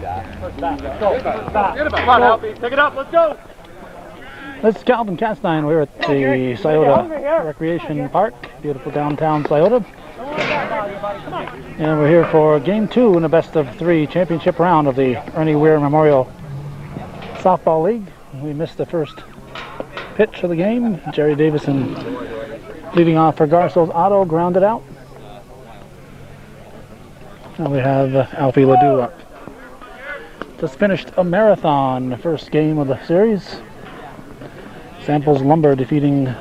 Come on, Alfie, pick it up, let's go! This is Calvin Castine. We're at the Sciota Recreation Park, beautiful downtown Sciota. And we're here for Game 2 in the best of 3 championship round of the Ernie Weir Memorial Softball League. We missed the first pitch of the game. Jerry Davison leading off for Garceau's Auto, grounded out. Now we have Alfie Ledoux up. Just finished a marathon, the first game of the series. Samples Lumber defeating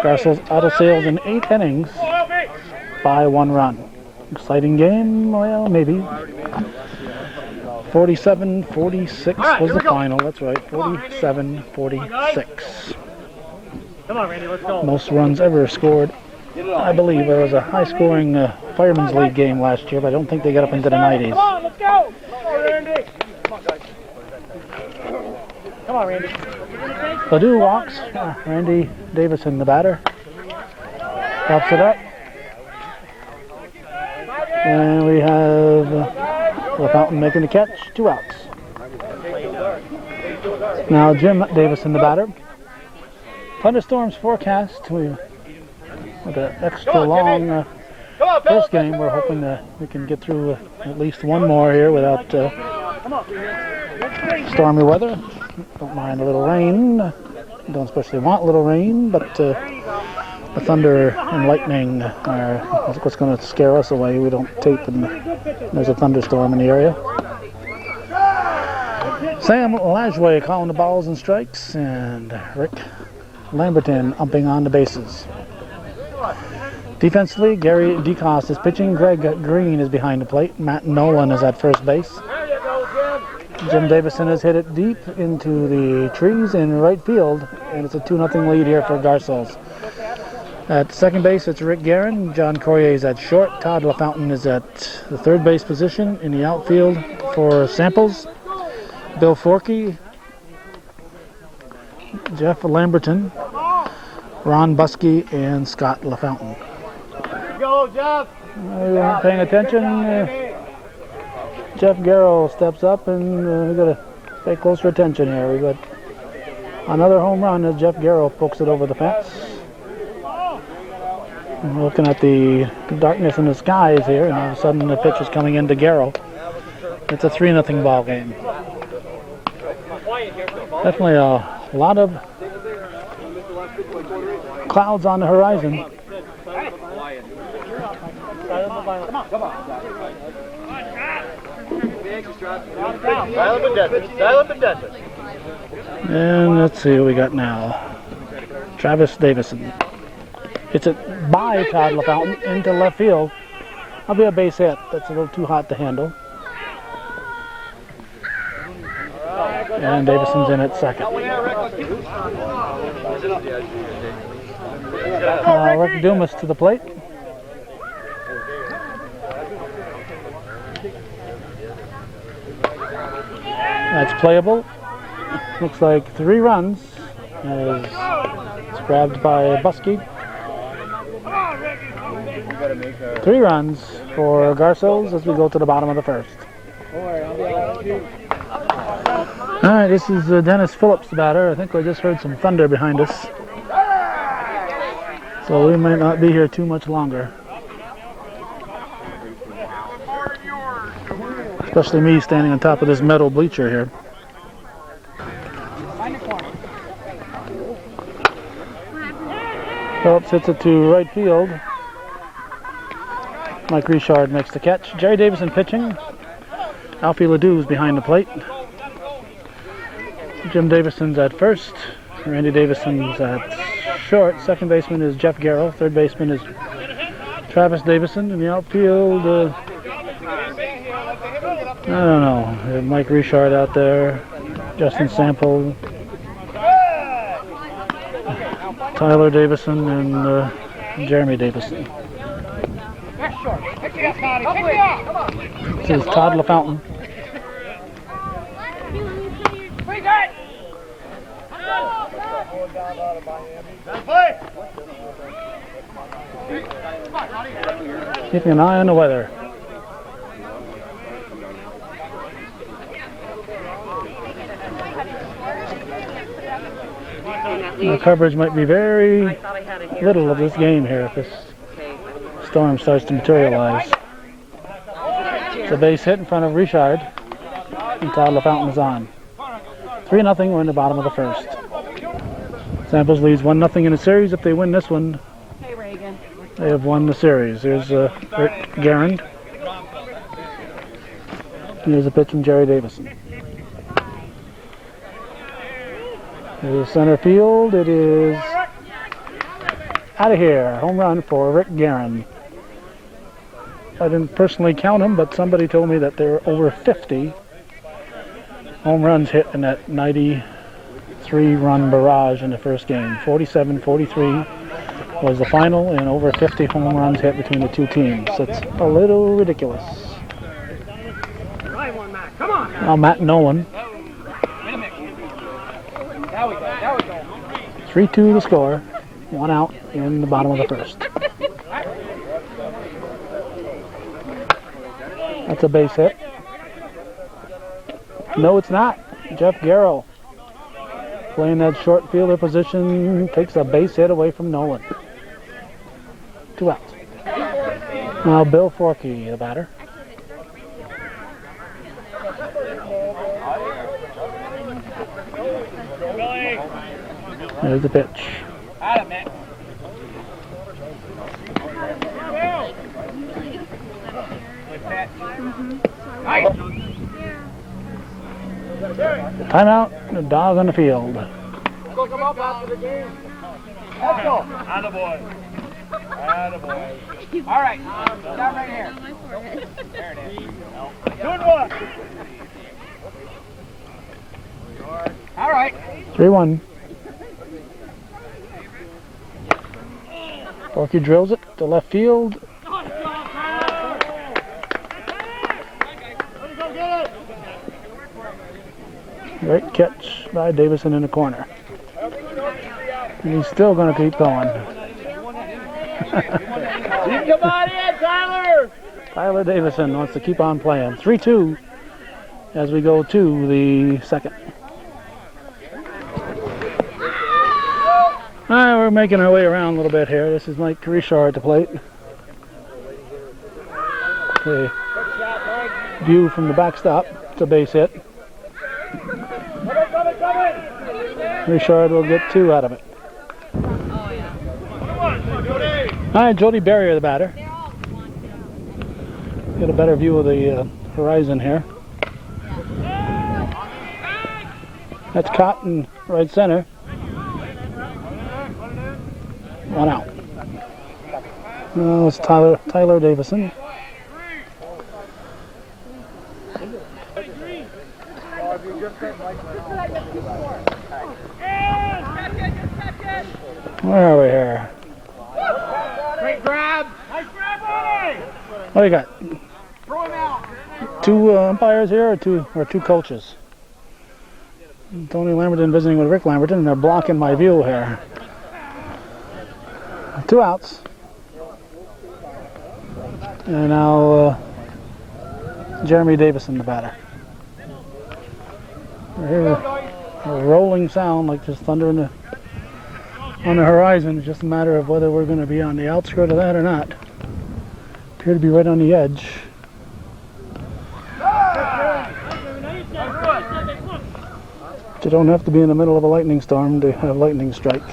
Garceau's Auto Sales in 8 innings by 1 run. Exciting game? Well, maybe. 47-46 was the final. That's right, 47-46. Come on, Randy, let's go. Most runs ever scored. I believe there was a high-scoring Fireman's League game last year, but I don't think they got up into the 90s. Come on, let's go! Come on, Randy. Come on, Randy. Ledoux walks. Randy Davison, the batter, helps it up. And we have LaFountain making the catch, 2 outs. Now Jim Davison, the batter. Thunderstorms forecast. With an extra long first game, we're hoping that we can get through at least one more here without stormy weather. Don't mind a little rain. Don't especially want a little rain, but the thunder and lightning are what's going to scare us away. We don't tape when there's a thunderstorm in the area. Sam Lajway calling the balls and strikes, and Rick Lamberton umping on the bases. Defensively, Gary DeCoste is pitching. Greg Green is behind the plate. Matt Nolan is at first base. Jim Davison has hit it deep into the trees in right field, and it's a 2-0 lead here for Garceau's. At second base, it's Rick Guerin. John Corrier is at short. Todd LaFountain is at the third base position. In the outfield for Samples, Bill Forkey, Jeff Lamberton, Ron Buskey, and Scott LaFountain. Go, Jeff! We weren't paying attention. Jeff Garceau steps up, and we've got to pay closer attention here. We've got another home run as Jeff Garceau pokes it over the fence. I'm looking at the darkness in the skies here, and all of a sudden the pitch is coming into Garceau. It's a 3-0 ball game. Definitely a lot of clouds on the horizon. And let's see who we got now. Travis Davison. It's it by Todd LaFountain into left field. That'll be a base hit. That's a little too hot to handle. And Davison's in at second. Rick Dumas to the plate. That's playable. Looks like 3 runs. As it's grabbed by Buskey. 3 runs for Garceau's as we go to the bottom of the first. All right, this is Dennis Phillips, the batter. I think we just heard some thunder behind us, so we might not be here too much longer. Especially me standing on top of this metal bleacher here. Phillips hits it to right field. Mike Richard makes the catch. Jerry Davison pitching. Alfie Ledoux is behind the plate. Jim Davison's at first. Randy Davison's at short. Second baseman is Jeff Garceau. Third baseman is Travis Davison. In the outfield, I don't know. We have Mike Richard out there. Justin Sample. Tyler Davison and Jeremy Davison. This is Todd LaFountain. Keeping an eye on the weather. The coverage might be very little of this game here if this storm starts to materialize. It's a base hit in front of Richard, and Todd LaFountain is on. 3-0, we're in the bottom of the first. Samples leads 1-0 in the series. If they win this one, they have won the series. There's Rick Garand. Here's a pitch from Jerry Davison. Here's center field. It is out of here. Home run for Rick Garand. I didn't personally count them, but somebody told me that there are over 50 home runs hit in that 93-run barrage in the first game. 47-43 was the final, and over 50 home runs hit between the two teams. It's a little ridiculous. Now Matt Nolan. 3-2 the score. 1 out in the bottom of the first. That's a base hit. No, it's not. Jeff Garceau, playing that short fielder position, takes a base hit away from Nolan. 2 outs. Now Bill Forkey, the batter. There's the pitch. Timeout, the dog on the field. Go come up after the game. Let's go. Attaboy. Attaboy. All right, stop right here. There it is. Good one. All right. 3-1. Forkey drills it to left field. Great catch by Davison in the corner. And he's still going to keep going. Come on in, Tyler! Tyler Davison wants to keep on playing. 3-2 as we go to the second. All right, we're making our way around a little bit here. This is Mike Richard at the plate. Okay. View from the backstop. It's a base hit. Richard will get 2 out of it. All right, Jody Barrier, the batter. Get a better view of the horizon here. That's Cotton, right center. 1 out. Now it's Tyler Davison. Where are we here? Great grab! Nice grab, buddy! What do you got? Throw him out! 2 umpires here, or two coaches? Tony Lamberton visiting with Rick Lamberton, and they're blocking my view here. 2 outs. And now Jeremy Davison, the batter. We're here, a rolling sound like there's thunder on the horizon. It's just a matter of whether we're going to be on the outskirt of that or not. Appear to be right on the edge. But you don't have to be in the middle of a lightning storm to have lightning strike.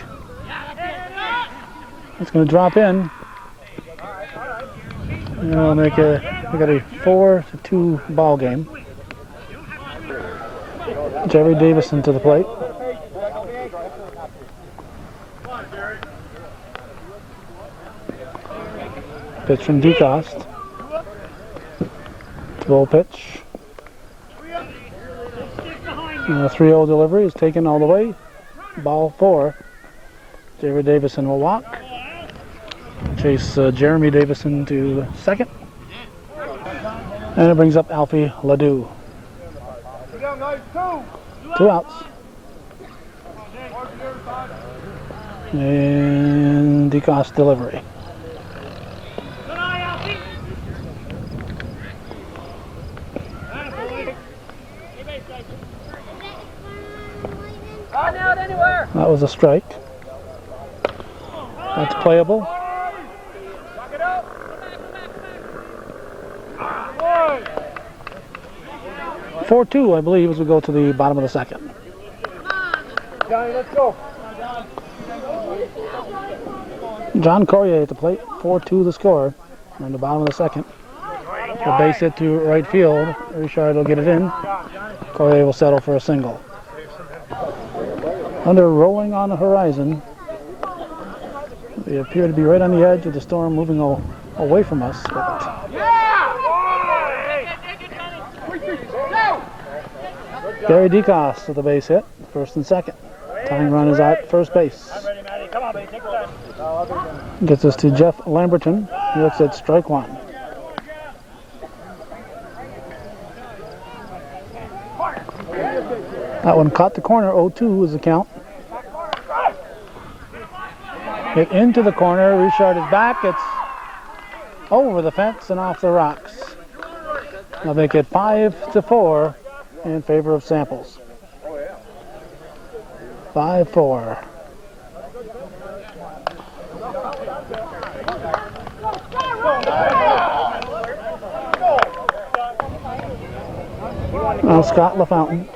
It's going to drop in. And we'll make we got a 4-2 ball game. Jerry Davison to the plate. Pitch from DeCoste. 2-0 pitch. 3-0 delivery is taken all the way. Ball 4. Jerry Davison will walk. Chase Jeremy Davison to second. And it brings up Alfie Ledoux. 2 outs. And DeCoste delivery. That was a strike. That's playable. 4-2, I believe, as we go to the bottom of the second. Johnny, let's go. John Corrier at the plate, 4-2 the score. On the bottom of the second. The base hit to right field. Richard will get it in. Corrier will settle for a single. Under rolling on the horizon. They appear to be right on the edge of the storm moving away from us. But Gary DeCoste with the base hit, first and second. Tying run is at first base. Gets us to Jeff Lamberton. He looks at strike one. That one caught the corner, 0-2 is the count. Hit into the corner, Richard is back, it's over the fence and off the rocks. They'll make it 5-4 in favor of Samples. 5-4. Now Scott LaFountain.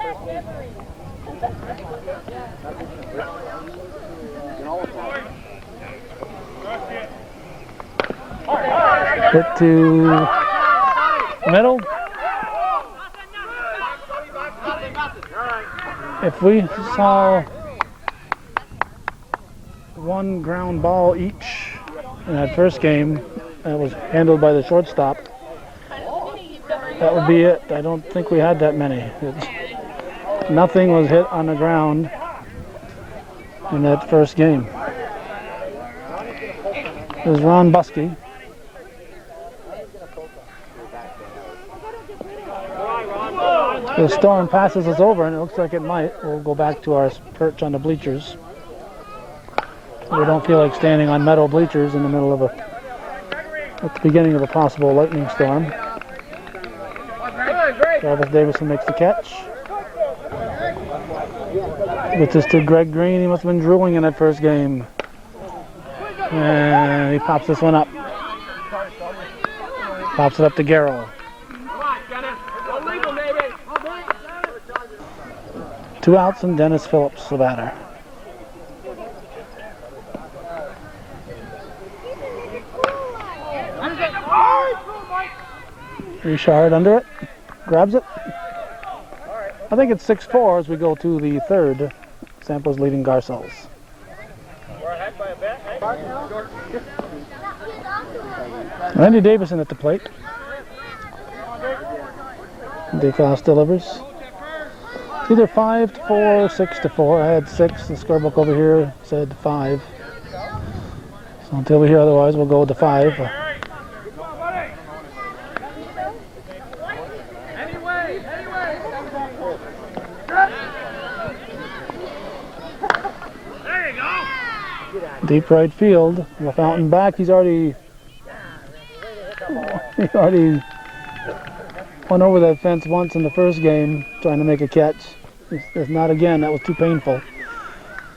Hit to middle. If we saw one ground ball each in that first game that was handled by the shortstop, that would be it. I don't think we had that many. Nothing was hit on the ground in that first game. There's Ron Buskey. The storm passes us over, and it looks like it might. We'll go back to our perch on the bleachers. We don't feel like standing on metal bleachers in the middle of at the beginning of a possible lightning storm. Travis Davison makes the catch. Gets this to Greg Green. He must have been drooling in that first game. And he pops this one up. Pops it up to Garceau. 2 outs and Dennis Phillips, the batter. Richard under it, grabs it. I think it's 6-4 as we go to the third. Samples leading Garceau's. Randy Davison at the plate. DeCoste delivers. It's either 5-4, 6-4. I had 6. The scorebook over here said 5. So until we hear otherwise, we'll go with the 5. Deep right field. LaFountain back. He's already went over that fence once in the first game trying to make a catch. If not again, that was too painful.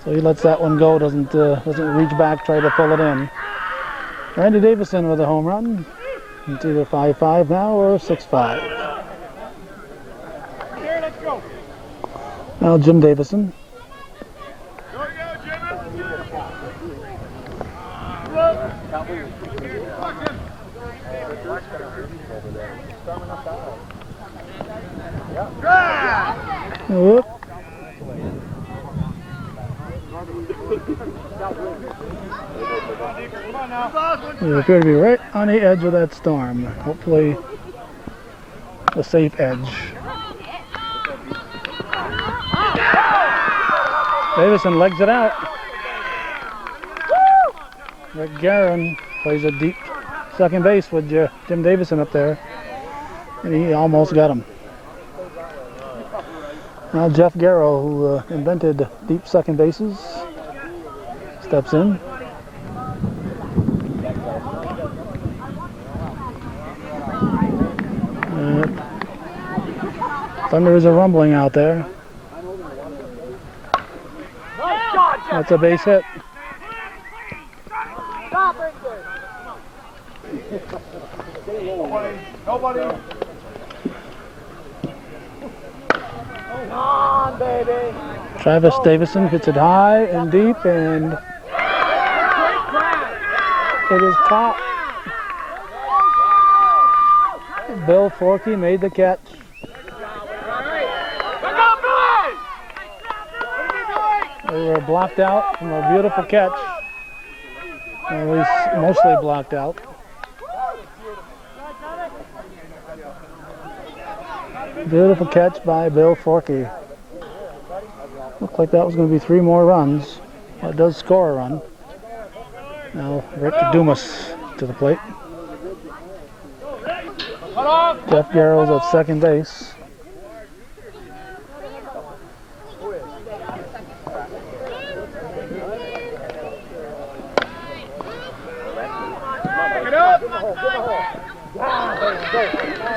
So he lets that one go, doesn't reach back, try to pull it in. Randy Davison with a home run. It's either 5-5 now or 6-5. Now Jim Davison. Whoop. We appear to be right on the edge of that storm. Hopefully a safe edge. Davison legs it out. Rick Guerin plays a deep second base with Jim Davison up there, and he almost got him. Now Jeff Garceau, who invented deep second bases, steps in. Thunder is a rumbling out there. That's a base hit. Nobody. Come on, baby. Travis Davison hits it high and deep, and it is caught. Bill Forkey made the catch. They were blocked out from a beautiful catch. At least mostly blocked out. Beautiful catch by Bill Forkey. Looked like that was going to be 3 more runs. That does score a run. Now Rick Dumas to the plate. Jeff Garrels at second base.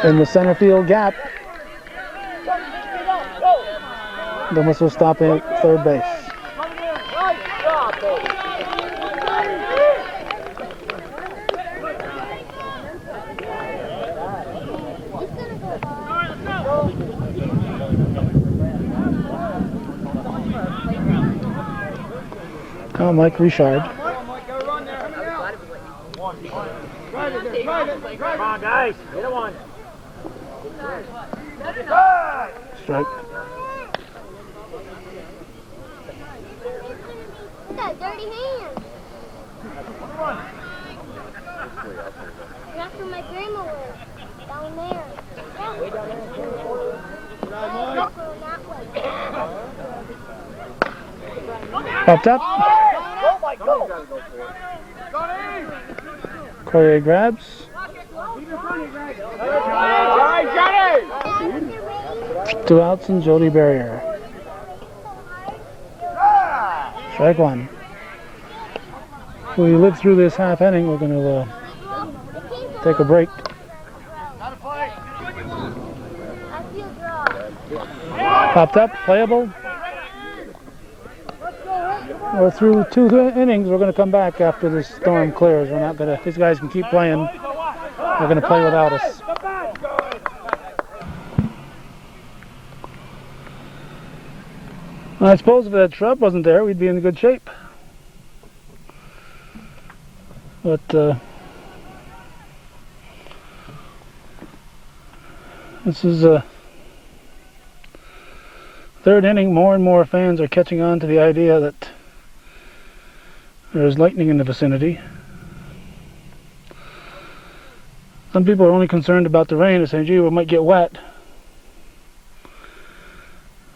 In the center field gap, Dumas will stop at third base. Oh, Mike Richard. Come on, guys. Hit it one. Strike. Look at that dirty hand. That's where my grandma lives. Down there. Way down there. Popped up. Oh my God. Corey grabs. Two outs and Jody Barrier. Strike one. We live through this half inning. We're going to take a break. Popped up, playable. We're through 2 innings. We're going to come back after this storm clears. We're not going to. These guys can keep playing. They're going to play without us. I suppose if that shrub wasn't there, we'd be in good shape. But this is a third inning. More and more fans are catching on to the idea that there's lightning in the vicinity. Some people are only concerned about the rain and saying, gee, we might get wet.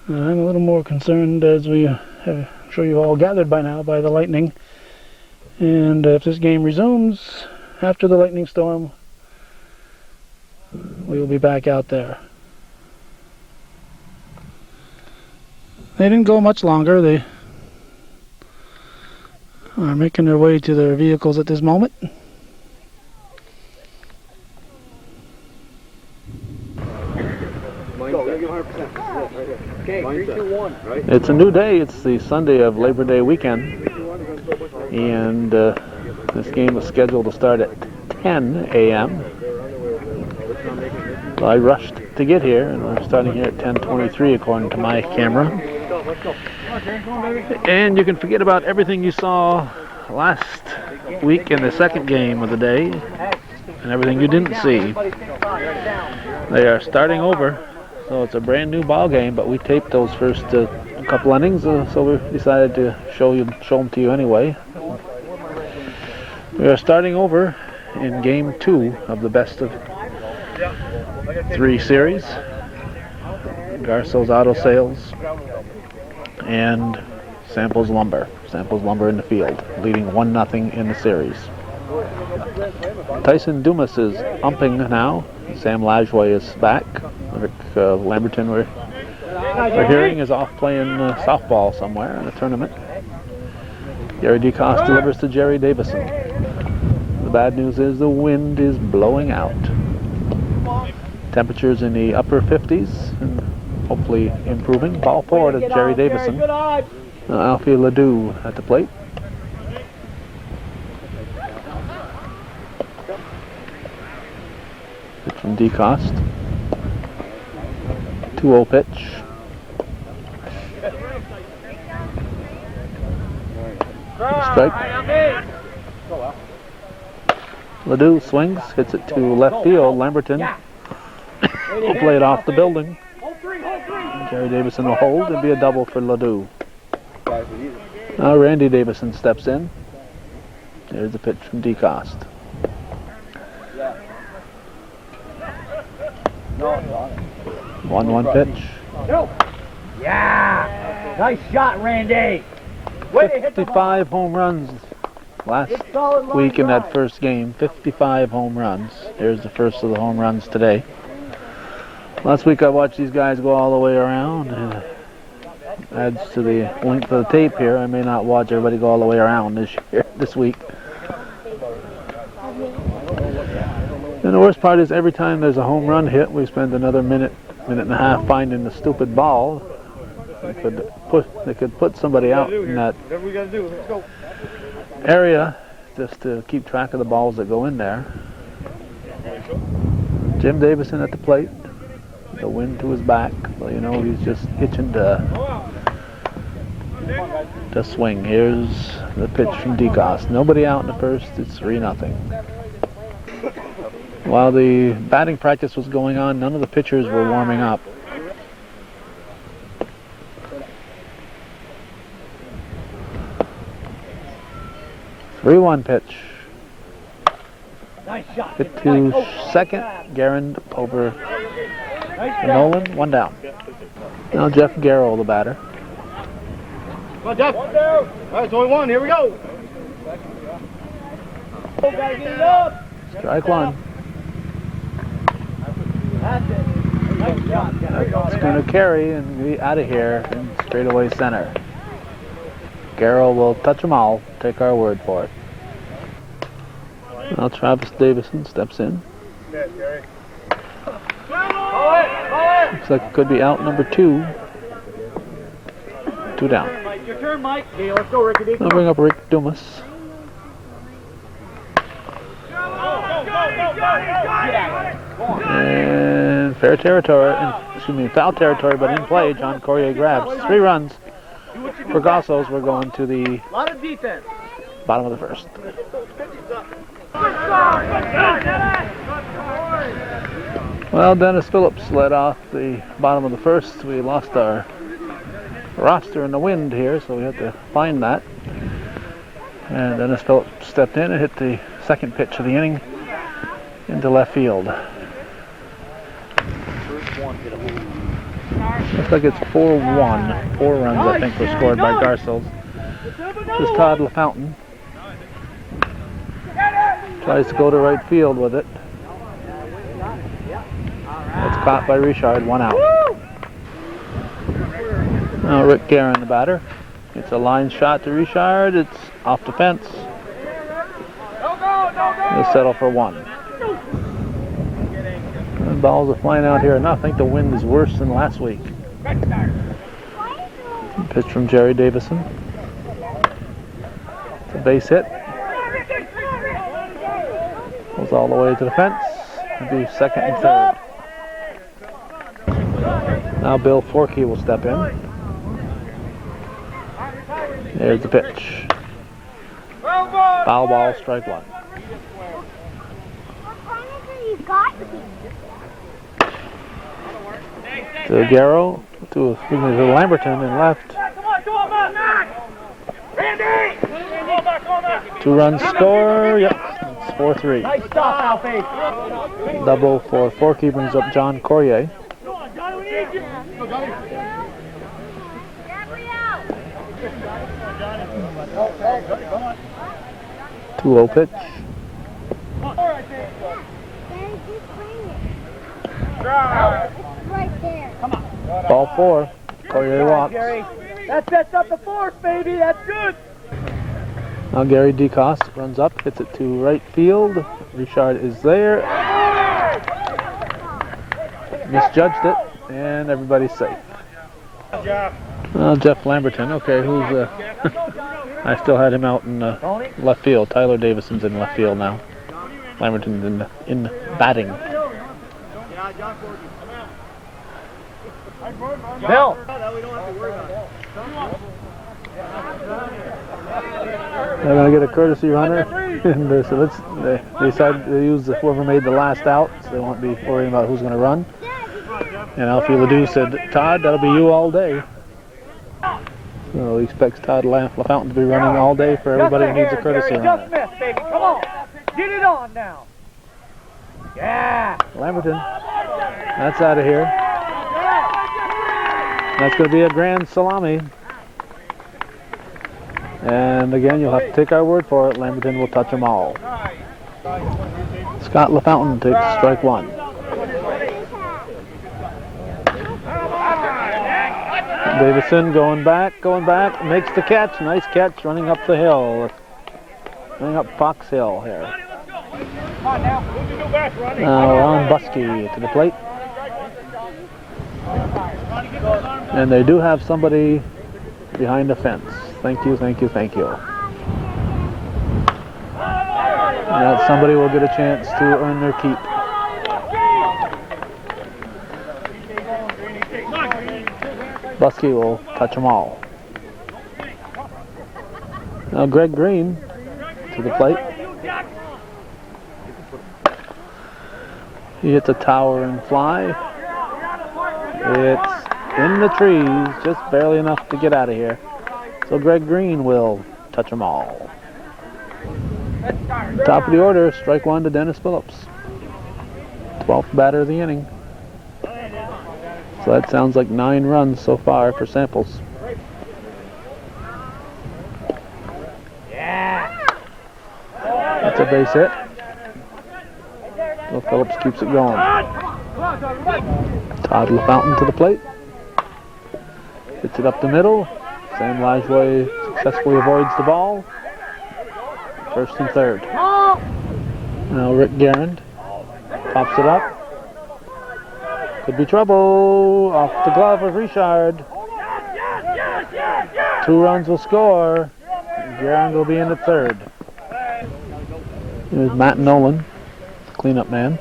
I'm a little more concerned, as we have, I'm sure you've all gathered by now, by the lightning. And if this game resumes after the lightning storm, we will be back out there. They didn't go much longer. They are making their way to their vehicles at this moment. It's a new day. It's the Sunday of Labor Day weekend, and this game was scheduled to start at 10 a.m. So I rushed to get here, and we're starting here at 10:23 according to my camera. And you can forget about everything you saw last week in the second game of the day and everything you didn't see. They are starting over. So it's a brand new ball game, but we taped those first couple innings, so we decided to show them to you anyway. We are starting over in game 2 of the best of 3 series. Garceau's Auto Sales and Samples Lumber. Samples Lumber in the field, leading 1-0 in the series. Tyson Dumas is umping now. Sam Lajoie is back. Rick Lamberton, we're hearing, is off playing softball somewhere in a tournament. Gary DeCoste delivers to Jerry Davison. The bad news is the wind is blowing out. Temperatures in the upper 50s and hopefully improving. Ball four to Jerry Davison. Alfie Ledoux at the plate. Pitch from DeCoste. 2-0 pitch. Strike. Ledoux swings, hits it to left field. Lamberton will play it off the building. Jerry Davison will hold and be a double for Ledoux. Now Randy Davison steps in. There's the pitch from DeCoste. 1-1 pitch. Yeah! Nice shot, Randy! 55 home runs last week in that first game. 55 home runs. Here's the first of the home runs today. Last week I watched these guys go all the way around. Adds to the length of the tape here. I may not watch everybody go all the way around this week. And the worst part is every time there's a home run hit, we spend another minute and a half finding the stupid ball. They could put somebody out in that area just to keep track of the balls that go in there. Jim Davison at the plate. The wind to his back, so you know he's just itching to swing. Here's the pitch from DeCoste. Nobody out in the first. It's 3-0. While the batting practice was going on, none of the pitchers were warming up. Three-one pitch. Hit to second. Garand over Nolan. One down. Now Jeff Garceau, the batter. Come on, Jeff. All right, it's only one. Here we go. Gotta get it up. Strike one. That's it. Nice shot. It's going to carry and be out of here in straightaway center. Garceau will touch them all. Take our word for it. Now Travis Davison steps in. Looks like it could be out number 2. 2 down. Your turn, Mike. Okay, let's go, Rickety. I'll bring up Rick Dumas. And foul territory, but in play. John Corrier grabs 3 runs for Garceau's. We're going to the lot of defense. Bottom of the first. Well, Dennis Phillips led off the bottom of the first. We lost our roster in the wind here, so we had to find that. And Dennis Phillips stepped in and hit the second pitch of the inning into left field. Looks like it's 4-1. 4 runs, I think, were scored by Garceau. This is Todd LaFountain. Tries to go to right field with it. It's caught by Richard, 1 out. Now Rick Guerin, the batter. It's a line shot to Richard. It's off the fence. He'll settle for 1. The balls are flying out here, and I think the wind is worse than last week. Pitch from Jerry Davison. It's a base hit. Goes all the way to the fence. It'll be second and third. Now Bill Forkey will step in. There's the pitch. Foul ball, strike 1. To Garceau, to Lamberton in left. 2 runs score. Yep, it's 4-3. Nice stop, Alfie. Double for Forkey brings up John Corrier. 2-0 pitch. Right there. Ball 4. Corrier walks. That sets up the force, baby. That's good. Now Gary DeCoste runs up, hits it to right field. Richard is there. misjudged it, and everybody's safe. Jeff Lamberton. Okay, who's I still had him out in left field. Tyler Davison's in left field now. Lamberton's in batting. Bill. They're going to get a courtesy runner, and so they decided to use whoever made the last out, so they won't be worrying about who's going to run. And Alfie Ledoux said, "Todd, that'll be you all day." So he expects Todd LaFountain to be running all day for everybody who needs a courtesy runner. Just missed, baby. Come on. Get it on now. Yeah. Lamberton, that's out of here. That's going to be a grand salami. And again, you'll have to take our word for it. Lamberton will touch them all. Scott LaFountain takes strike one. Davison going back, makes the catch. Nice catch, running up the hill. Running up Fox Hill here. Ron Buskey to the plate. And they do have somebody behind the fence. Thank you, thank you, thank you. Now somebody will get a chance to earn their keep. Buskey will touch them all. Now Greg Green to the plate. He hits a towering fly. It's in the trees, just barely enough to get out of here. So Greg Green will touch them all. Top of the order, strike one to Dennis Phillips. 12th batter of the inning. So that sounds like 9 runs so far for Samples. That's a base hit. So Phillips keeps it going. Todd LaFountain to the plate. Hits it up the middle. Sam Lajoie successfully avoids the ball. First and third. Now Rick Garand pops it up. Could be trouble. Off the glove of Richard. 2 runs will score. Garand will be in at third. Here's Matt Nolan, cleanup man.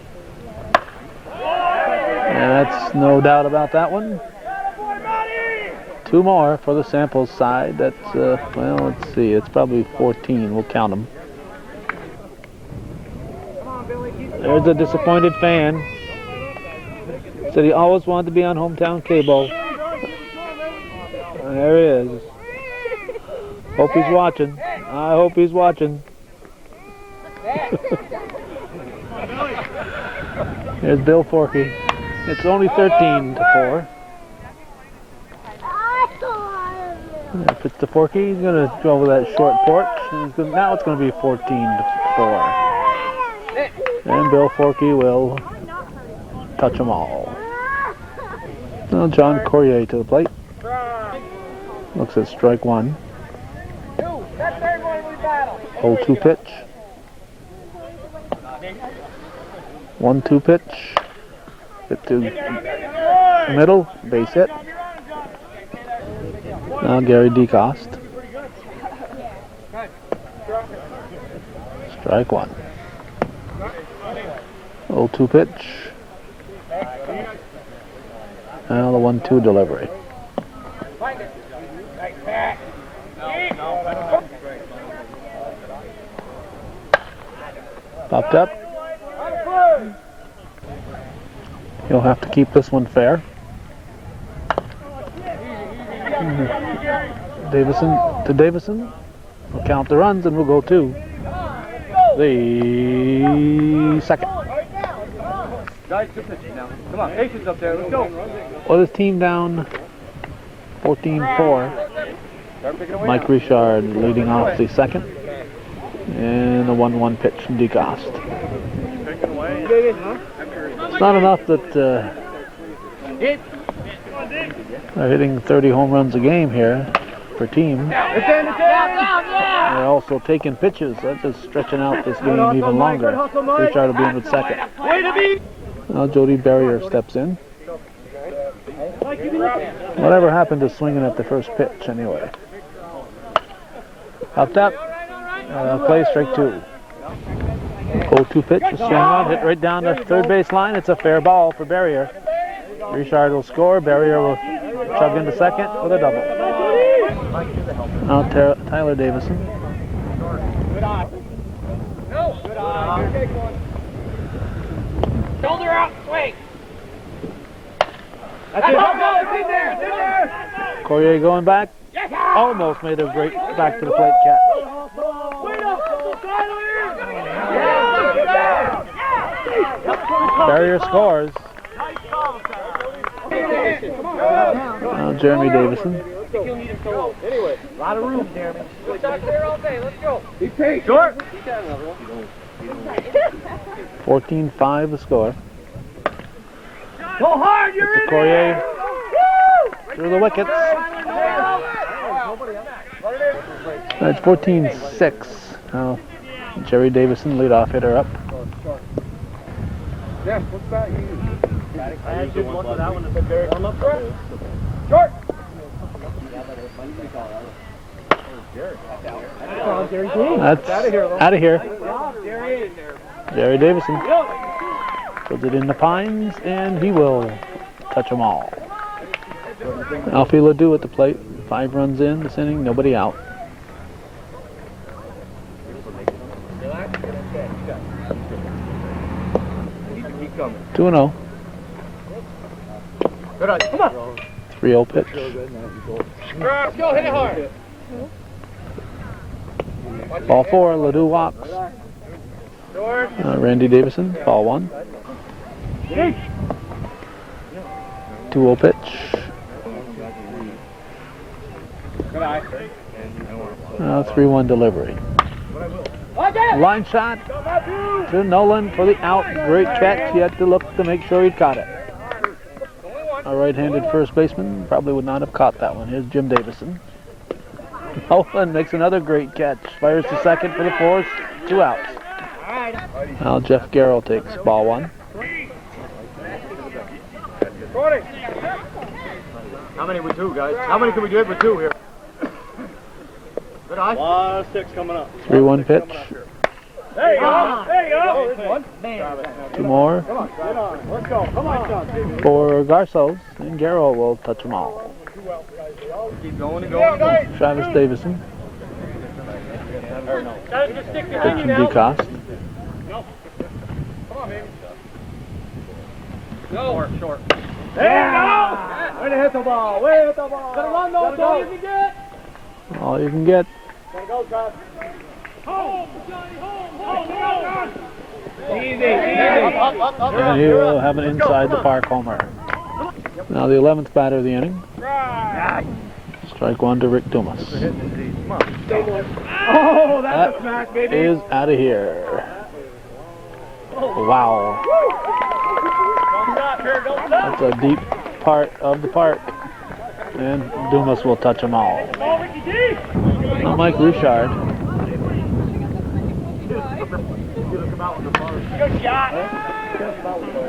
And that's no doubt about that one. 2 more for the Samples side. That's, well, let's see. It's probably 14. We'll count them. There's a disappointed fan. Said he always wanted to be on hometown cable. And there he is. Hope he's watching. I hope he's watching. Here's Bill Forkey. It's only 13-4. If it's to Forkey, he's going to go over that short porch. Now it's going to be 14-4. And Bill Forkey will touch them all. Now John Corrier to the plate. Looks at strike one. 0-2 pitch. 1-2 pitch. Hit to middle. Base hit. Now Gary DeCoste. Strike one. 0-2 pitch. Now the 1-2 delivery. Popped up. You'll have to keep this one fair. Davison. We'll count the runs and we'll go to the second. Come on, Asians up there, let's go. Well, this team down 14-4. Mike Richard leading off the second. And the 1-1 pitch from DeCoste. It's not enough that they're hitting 30 home runs a game here per team. They're also taking pitches. That's just stretching out this game even longer. Richard will be in with second. Now Jody Barrier steps in. Whatever happened to swinging at the first pitch, anyway? Up top. Play strike 2. 0-2 pitch. A swing on, hit right down the third base line. It's a fair ball for Barrier. Richard will score. Barrier will chug into second with a double. Now Tyler Davison. Good eye. No. Good eye. Shoulder out. Swing. That's it. Go. It's in there. It's in there. Corrier going back. Almost made a great back to the plate catch. Barrier scores. Now Jeremy Davison. Anyway, a lot of room, Jeremy. We're stuck there all day. Let's go. Be patient. Short. 14-5 the score. Go hard. You're in Corrier through the wickets. That's 14-6. Now Jerry Davison, leadoff hitter, up. Jeff, what's that you use? I just one for that one to put Derek on up front. Short! That's out of here. Jerry Davison puts it in the pines, and he will touch them all. Alfie Ledoux at the plate. 5 runs in this inning, nobody out. Coming. 2-0. Good on. Come on. 3-0 pitch. Let's go. Hit it hard. Ball 4, Ledoux walks. Randy Davison, ball 1. 2-0 pitch. Good eye. 3-1 delivery. Line shot to Nolan for the out. Great catch. He had to look to make sure he caught it. A right-handed first baseman probably would not have caught that one. Here's Jim Davison. Nolan makes another great catch. Fires to second for the force. 2 outs. Now Jeff Garrow takes ball 1. How many with 2, guys? How many can we do it with 2 here? Good eye. 6 coming up. 3-1 pitch. There you go. There you go. 2 more. Come on. Let's go. Come on. For Garceau, and Garrow will touch them all. Keep going and going. Travis Davison. Pitching DeCoste. Come on, baby. Go. Short. There you go. Way to hit the ball. Way to hit the ball. Gotta run, though. That's all you can get. All you can get. Gotta go, Travis. Home, Johnny, home. Easy. And he will have an inside the park homer. Now the 11th batter of the inning. Strike 1 to Rick Dumas. Oh, that's That a smash, baby. is out of here. Wow. That's a deep part of the park. And Dumas will touch them all. Now Mike Richard.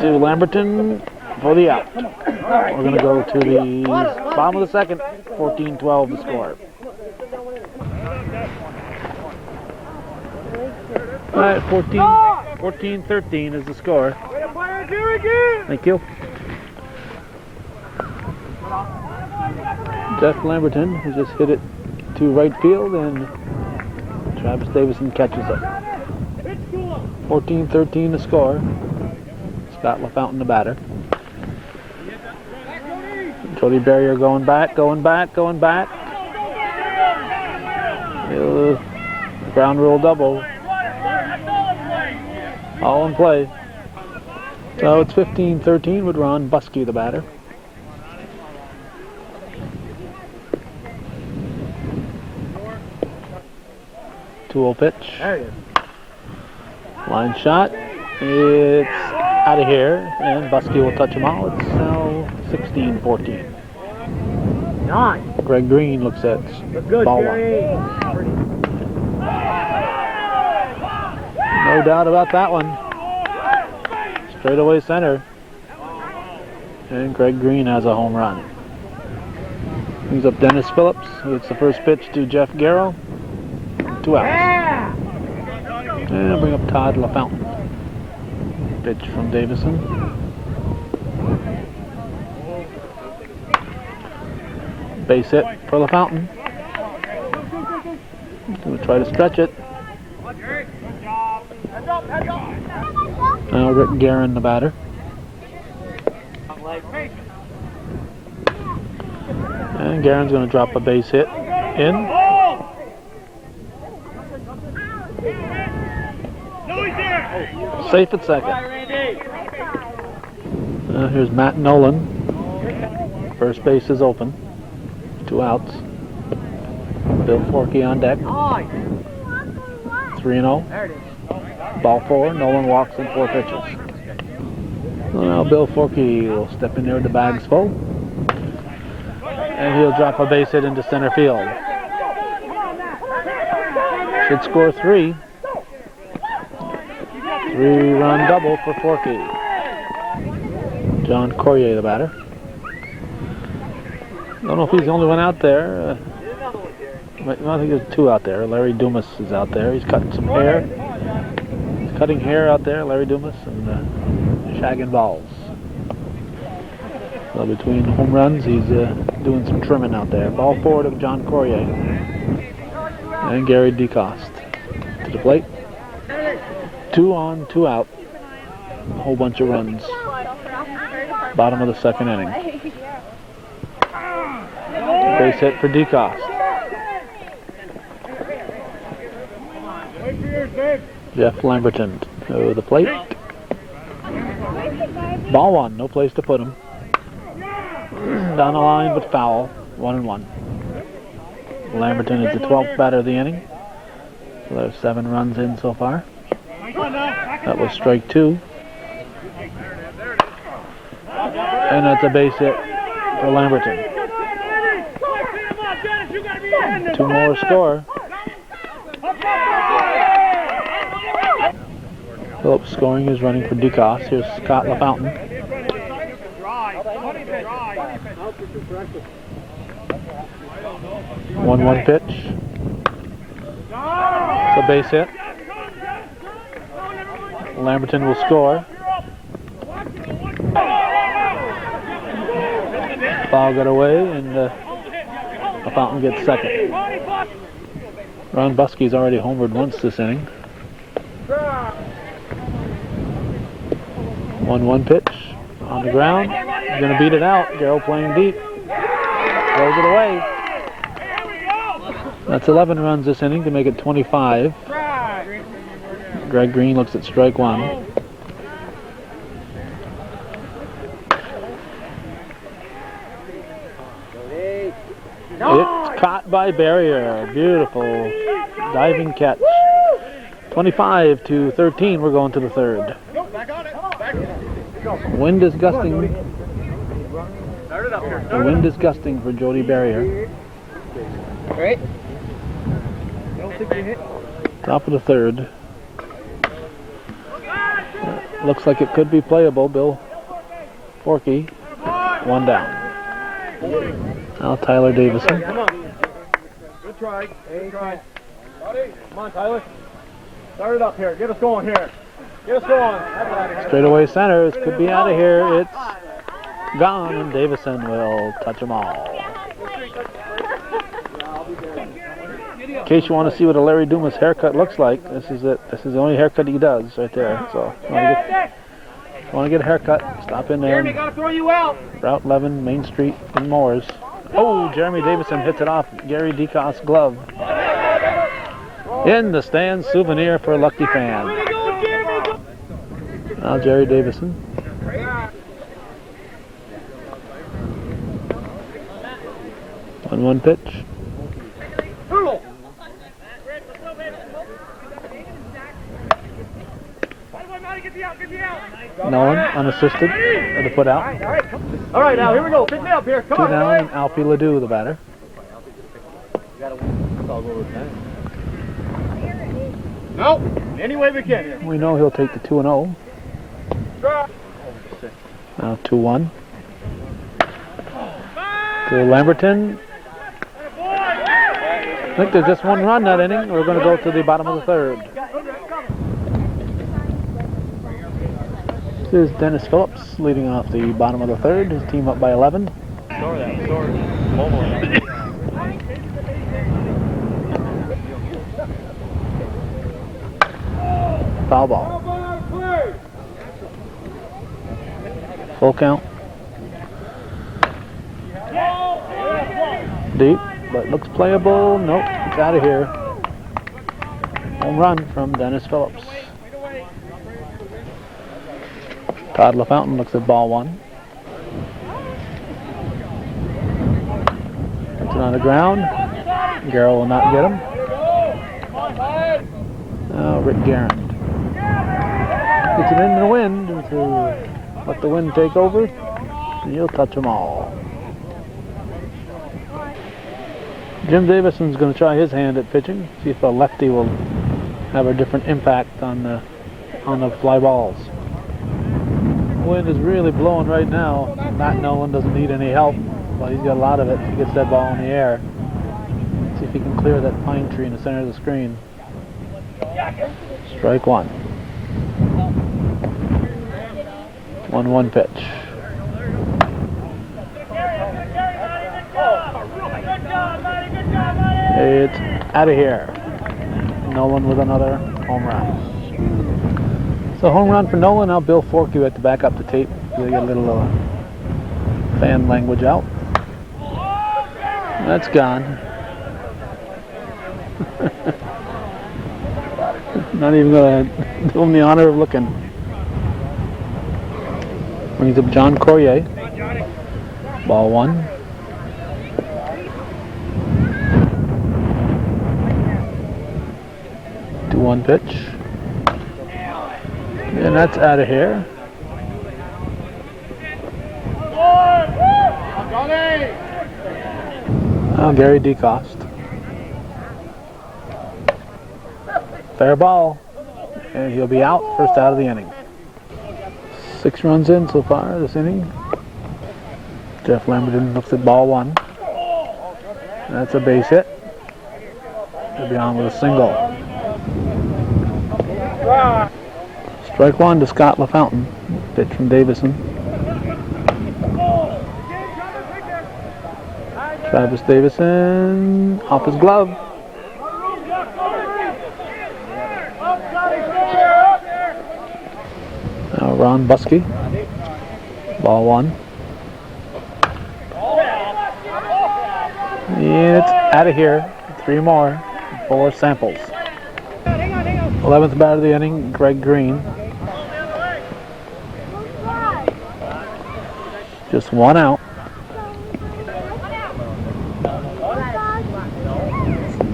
To Lamberton for the out. We're going to go to the bottom of the second. 14-12 the score. All right, 14-13 is the score. Thank you. Jeff Lamberton, who just hit it to right field, and Travis Davison catches it. 14-13 the score. Scott LaFountain the batter. Jody Barrier going back. Ground rule double. All in play. So it's 15-13 with Ron Buskey the batter. Two-0 pitch. Line shot. It's out of here, and Buskey will touch him out. It's now 16-14. Greg Green looks at ball 1. No doubt about that one. Straight away center. And Greg Green has a home run. Brings up Dennis Phillips, who hits the first pitch to Jeff Garceau. 2 outs. And bring up Todd LaFountain. Pitch from Davison. Base hit for LaFountain. Going to try to stretch it. Now Rick Guerin, the batter. And Guerin's going to drop a base hit in. Safe at second. Here's Matt Nolan. First base is open. 2 outs. Bill Forkey on deck. 3-0. Ball 4. Nolan walks in 4 pitches. Well, now Bill Forkey will step in there with the bags full. And he'll drop a base hit into center field. Should score 3. 3-run double for Forkey. John Corrier, the batter. Don't know if he's the only one out there. I think there's 2 out there. Larry Dumas is out there. He's cutting some hair. He's cutting hair out there, Larry Dumas, and shagging balls. So between home runs, he's doing some trimming out there. Ball 4 to John Corrier. And Gary DeCoste to the plate. 2 on, 2 out. A whole bunch of runs. Bottom of the second inning. Base hit for DeCoste. Jeff Lamberton to the plate. Ball 1, no place to put him. Down the line, but foul. 1-1. Lamberton is the 12th batter of the inning. So there's 7 runs in so far. That was strike 2. And that's a base hit for Lamberton. 2 more score. Phillips scoring is running for DeCoste. Here's Scott LaFountain. 1-1 pitch. It's a base hit. Lamberton will score. Foul got away, and LaFountain gets second. Ron Buskey's already homered once this inning. 1-1 pitch on the ground. He's going to beat it out. Garceau playing deep. Throws it away. That's 11 runs this inning to make it 25. Greg Green looks at strike 1. It's caught by Barrier. Beautiful diving catch. 25-13. We're going to the 3rd. Wind is gusting. The wind is gusting for Jody Barrier. Top of the 3rd. Looks like it could be playable. Bill Forkey, 1 down. Now Tyler Davison. Good try. Good try. Come on, Tyler. Start it up here. Get us going here. Get us going. Straight away center. This could be out of here. It's gone, and Davison will touch them all. In case you want to see what a Larry Dumas haircut looks like, this is it. This is the only haircut he does right there. So if you want to get a haircut, stop in there. Route 11, Main Street in Moores. Oh, Jeremy Davison hits it off Gary DeCoste's glove. In the stands, souvenir for a lucky fan. Now Jerry Davison. One pitch. Nolan unassisted to put out. All right, now here we go. Pick me up here. Come 2 down, and Alfie Ledoux, the batter. No, any way we can here. We know he'll take the 2-0. Now 2-1. to Lamberton. I think there's just one run that inning. We're going to go to the bottom of the third. This is Dennis Phillips leading off the bottom of the third. His team up by 11. Foul ball. Full count. Deep, but looks playable. Nope, it's out of here. Home run from Dennis Phillips. Todd LaFountain looks at ball one. Puts it on the ground. Garceau will not get him. Rick Garand gets it in the wind to let the wind take over, and he'll touch them all. Jim Davison's going to try his hand at pitching, see if a lefty will have a different impact on the fly balls. The wind is really blowing right now. Matt Nolan doesn't need any help. Well, he's got a lot of it. He gets that ball in the air. See if he can clear that pine tree in the center of the screen. Strike one. 1-1 pitch. It's out of here. Nolan with another home run. So home run for Nolan. Now Bill Forkey had to back up the tape. Get a little fan language out. That's gone. Not even going to do him the honor of looking. Brings up John Corrier. Ball one. One pitch. And that's out of here. Oh, Gary DeCoste. Fair ball. And he'll be out first out of the inning. 6 runs in so far this inning. Jeff Lamberton looks at ball one. That's a base hit. He'll be on with a single. Strike one to Scott LaFountain. Pitch from Davison. Travis Davison off his glove. Now Ron Buskey. Ball one. It's out of here. 3 more. 4 samples. 11th batter of the inning, Greg Green. Just 1 out.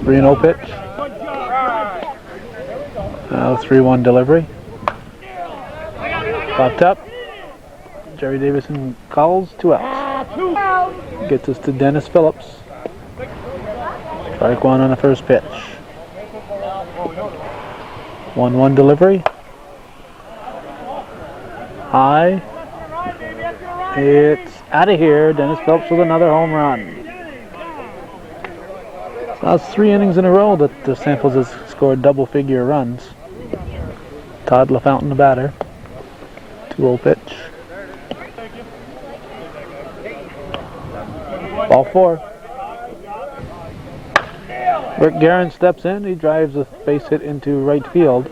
3-0 pitch. Now 3-1 delivery. Popped up. Jerry Davison calls, 2 outs. Gets us to Dennis Phillips. Strike one on the first pitch. 1-1 delivery. High. It's out of here. Dennis Phillips with another home run. So that's 3 innings in a row that the Samples has scored double-figure runs. Todd LaFountain, the batter. 2-0 pitch. Ball 4. Rick Guerin steps in. He drives a base hit into right field.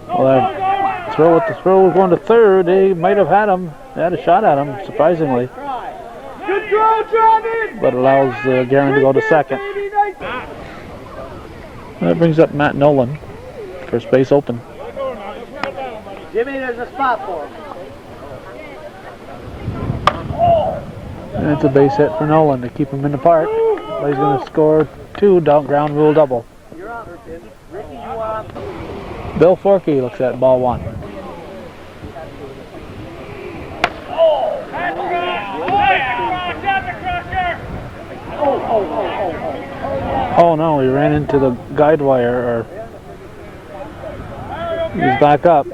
Well, that throw with the throw was going to third. They might have had him. They had a shot at him, surprisingly. Good throw, Travis! But allows Guerin to go to second. That brings up Matt Nolan. First base open. Jimmy, there's a spot for him. And it's a base hit for Nolan to keep him in the park. But he's going to score 2 ground rule double. Bill Forkey looks at ball 1. Oh no, he ran into the guide wire, or he's back up.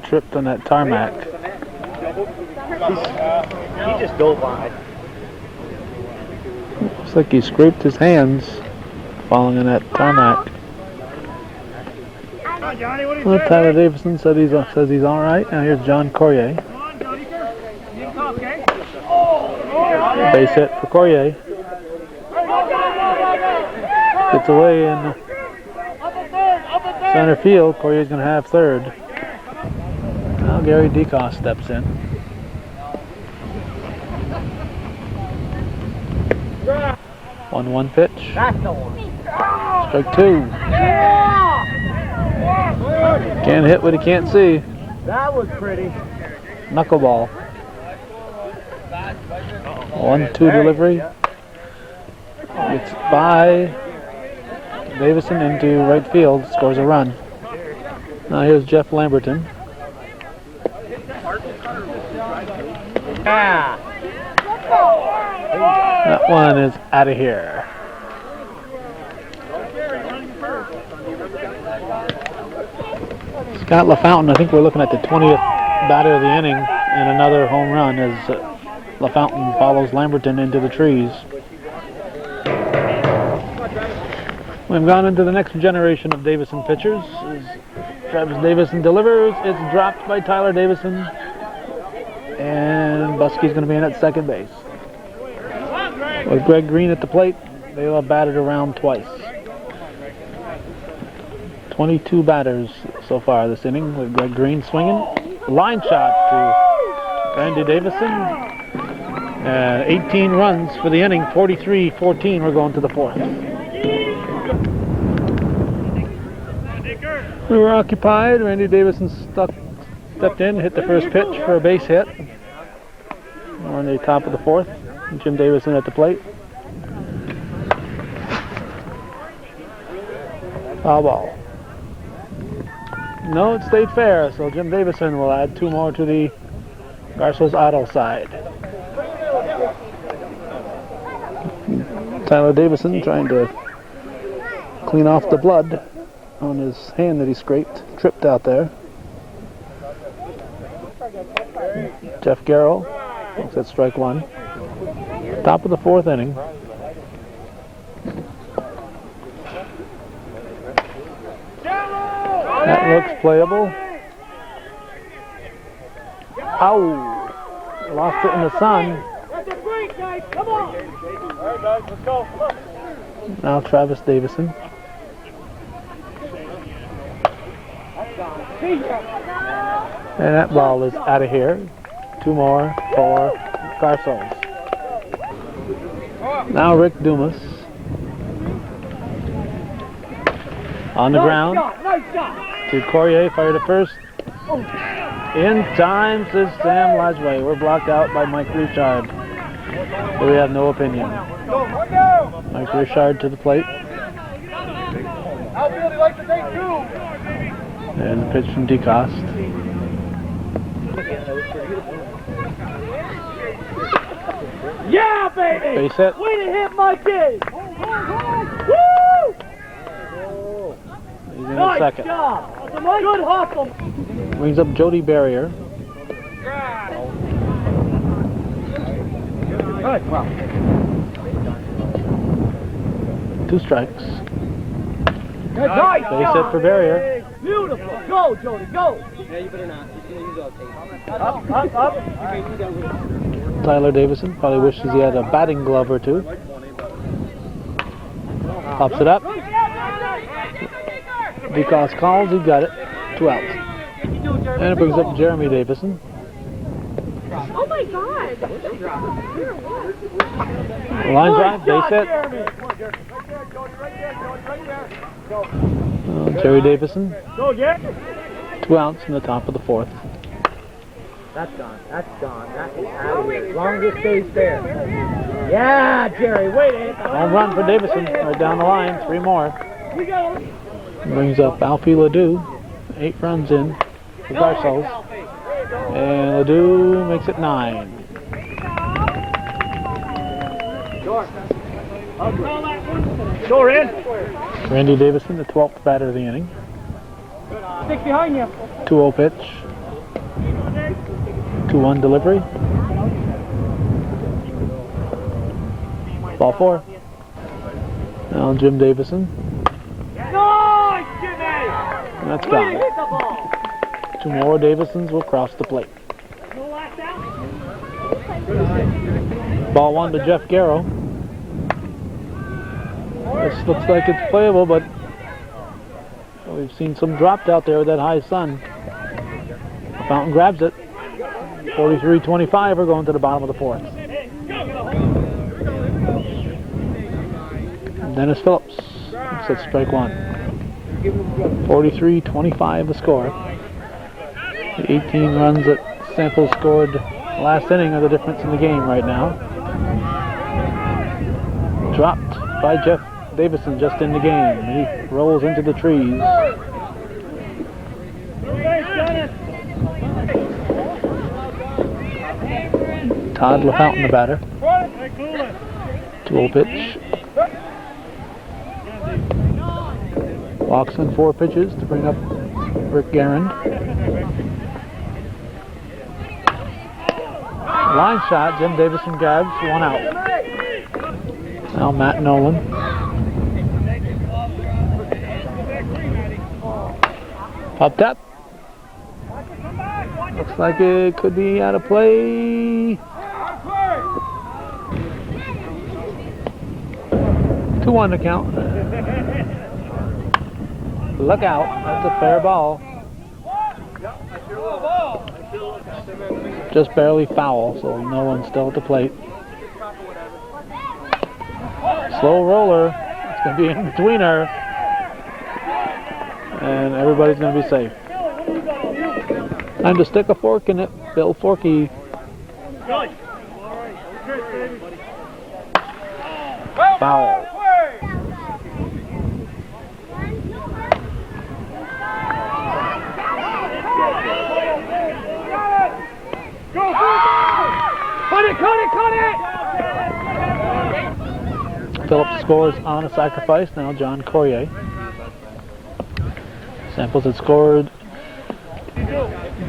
Tripped on that tarmac. He just dove on it. Looks like he scraped his hands falling in that tarmac. Well, Tyler Davison says he's all right. Now here's John Corrier. Base hit for Corrier. Gets away in center field. Corrier's going to have third. Now Gary DeCoste steps in. One pitch. Strike two. Can't hit what he can't see. That was pretty. Knuckleball. 1-2 delivery. Gets by Davison into right field. Scores a run. Now here's Jeff Lamberton. That one is out of here. Scott LaFountain, I think we're looking at the 20th batter of the inning and another home run as LaFountain follows Lamberton into the trees. We've gone into the next generation of Davison pitchers. As Travis Davison delivers, it's dropped by Tyler Davison, and Buskey's going to be in at second base. With Greg Green at the plate, they'll have batted around twice. 22 batters so far this inning with Greg Green swinging. Line shot to Randy Davison. 18 runs for the inning, 43-14. We're going to the fourth. We were occupied. Randy Davison stepped in, hit the first pitch for a base hit. We're on the top of the fourth. Jim Davison at the plate. Foul ball. No, it stayed fair, so Jim Davison will add two more to the Garceau's Auto side. Tyler Davison trying to clean off the blood on his hand that he scraped, tripped out there. Jeff Garceau looks at strike one. Top of the fourth inning. That looks playable. Ow! Lost it in the sun. Now Travis Davison. And that ball is out of here. Two more for Garceau. Now Rick Dumas. On the ground. To Corrier, fired at first. In time, says Sam Lajway. We're blocked out by Mike Richard. So we have no opinion. Mike Richard to the plate. And the pitch from DeCoste. Yeah, baby! Base hit. Way to hit my kid! Woo! He's in at Nice second. job! Good hustle! Brings up Jody Barrier. Good, well. Two strikes. Nice Base hit for Barrier. Beautiful! Go, Jody, go! Yeah, you better not. You're going to use all tape. Up! Tyler Davison probably wishes he had a batting glove or two. Pops it up. DeCoste calls, he got it. 2 outs. And it brings up Jeremy Davison. Oh my God! Line drive, base hit. Jerry Davison. Go, Jerry! 2 outs in the top of the fourth. That's gone. That's gone. That is out of here. As long as it stays there. Yeah, Jerry, wait it. Home run for Davison, right down the line. 3 more. Brings up Alfie Ledoux. 8 runs in for Garceau. And Ledoux makes it 9. Door in. Randy Davison, the 12th batter of the inning. Stick behind you. 2-0 pitch. 2-1 delivery. Ball 4. Now Jim Davison. Nice, Jimmy! And that's gone. Hit the ball. 2 more Davisons will cross the plate. No last out. Ball 1 to Jeff Garceau. This looks like it's playable, but we've seen some dropped out there with that high sun. Fountain grabs it. 43-25 are going to the bottom of the 4th. Dennis Phillips sets strike 1. 43-25 the score. The 18 runs that Samples scored last inning are the difference in the game right now. Dropped by Jeff Davison just in the game. He rolls into the trees. Todd LaFountain, the batter. 2-0 pitch. Walks in 4 pitches to bring up Rick Guerin. Line shot, Jim Davison grabs, 1 out. Now Matt Nolan. Popped up. Looks like it could be out of play. 2-1 to count. Look out, that's a fair ball. Just barely foul, so no one's still at the plate. Slow roller. It's going to be in between her. And everybody's going to be safe. Time to stick a fork in it. Bill Forkey. Foul. Cut it! Phillips scores on a sacrifice. Now John Corrier. Samples had scored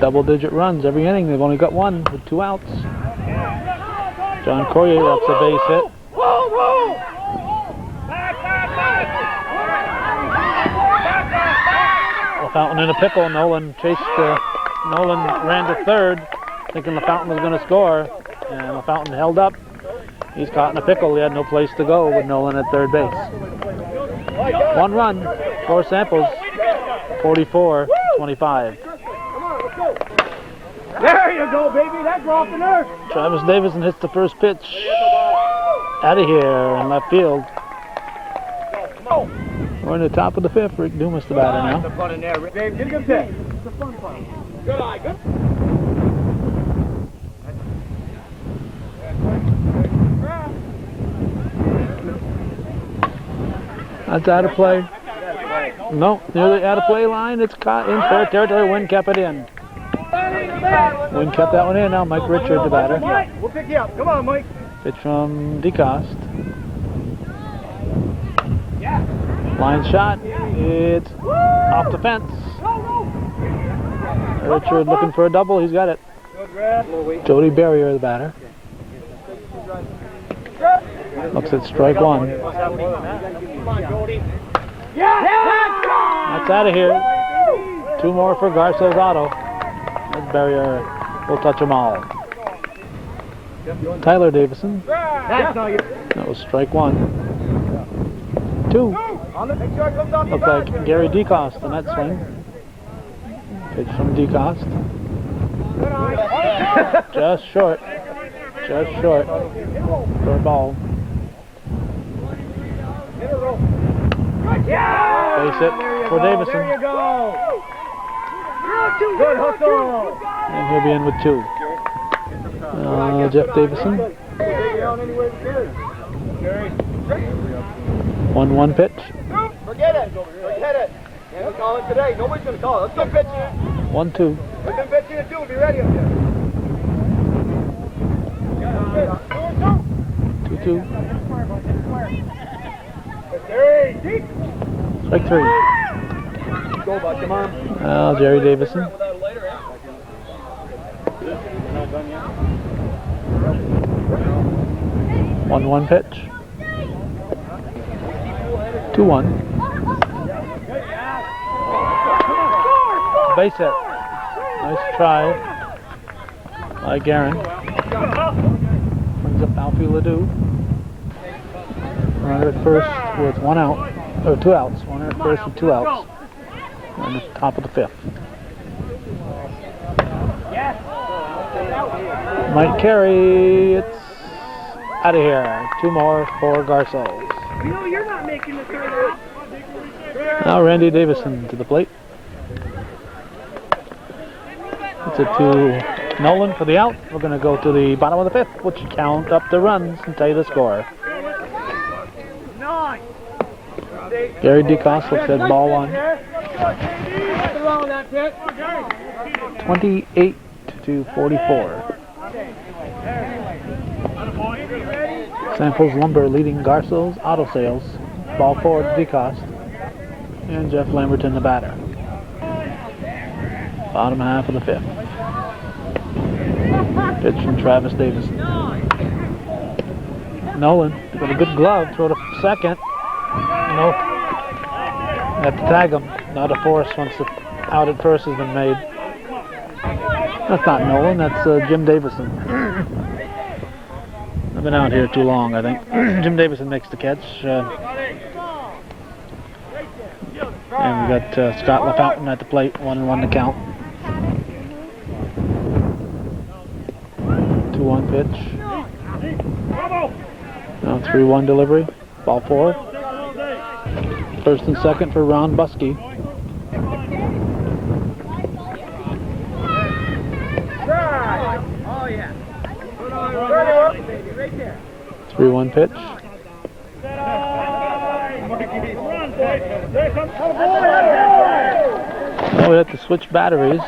double-digit runs every inning. They've only got 1 with 2 outs. John Corrier lets a base hit. LaFountain in a pickle. Nolan ran to third, thinking LaFountain was going to score, and LaFountain held up. He's caught in a pickle. He had no place to go with Nolan at third base. 1 run for Samples. 44-25. There you go, baby. That's off the nerve. Travis Davison hits the first pitch. Out of here in left field. We're in the top of the 5th. Rick Dumas the batter now. Dave, get a good pitch. It's a fun play. Good eye. Good. That's out of play. No, near the out of play line. It's caught in fair territory. Wynn kept it in. Wynn kept that one in. Now Mike Richard, the batter. We'll pick you up. Come on, Mike. Pitch from DeCoste. Line shot. It's off the fence. Richard looking for a double. He's got it. Jody Barrier, the batter. Looks at strike 1. That's out of here. 2 more for Garceau's auto. As Barrier will touch them all. Tyler Davison. That was strike 1. 2. Looks like Gary DeCoste in that swing. Pitch from DeCoste. Just short. Just short. For a ball. Base hit for Davison. There you go. Good hustle. And he'll be in with 2. Jeff Davison. 1-1 pitch. Forget it. Forget it. And we'll call it today. Nobody's going to call it. Let's go pitch it. 1-2. We can pitch it too. Be ready up there. 2-2. Strike 3. Go, bud. Come on. Jerry Davison. 1-1 pitch. 2-1. Base hit. Nice try by Garin. Brings up Alfie Ledoux. Runner at first with 1 out, or 2 outs. Runner at first with 2 outs. And the top of the 5th. Might carry. It's out of here. 2 more for Garceau. You know you're not making the third. Now Randy Davison to the plate. It's it to Nolan for the out. We're going to go to the bottom of the 5th, which count up the runs and tell you the score. Gary DeCoste looks at ball 1. 28 to 44. Samples Lumber leading Garceau's auto sales. Ball 4 to DeCoste. And Jeff Lamberton the batter. Bottom half of the 5th. Pitch from Travis Davison. Nolan with a good glove, throw to second. Nope. Have to tag him. Not a force once the out at first has been made. That's not Nolan, that's Jim Davison. I've been out here too long, I think. Jim Davison makes the catch. And we got Scott LaFountain at the plate, 1-1 to count. 2-1 pitch. Now 3-1 delivery. Ball 4. First and second for Ron Buskey. Oh yeah. 3-1 pitch. Well, we have to switch batteries.